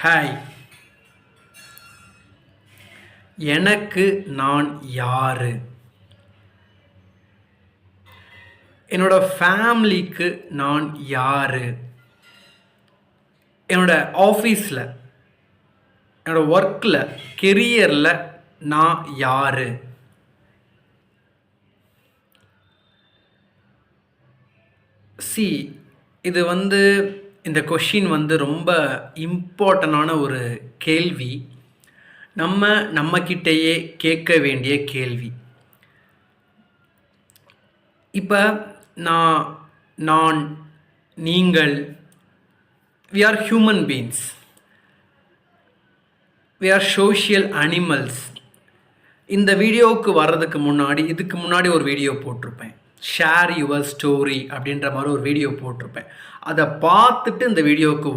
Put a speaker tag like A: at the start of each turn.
A: Hi, எனக்கு நான் யாரு? என்னோட ஃபேமிலிக்கு நான் யாரு? என்னோட ஆஃபீஸில், என்னோட ஒர்க்கில், கெரியரில் நான் யாரு? சி, இது இந்த கொஷின் ரொம்ப இம்பார்ட்டண்டான ஒரு கேள்வி. நம்மக்கிட்டேயே கேட்க வேண்டிய கேள்வி. இப்போ நான், நீங்கள், we are human beings. We are social animals. இந்த வீடியோவுக்கு வர்றதுக்கு முன்னாடி, இதுக்கு முன்னாடி ஒரு வீடியோ போட்டிருப்பேன். ஷேர் யுவர் ஸ்டோரி அப்படின்ற மாதிரி ஒரு வீடியோ போட்டிருப்பேன். அதை பார்த்துட்டு இந்த வீடியோவுக்கு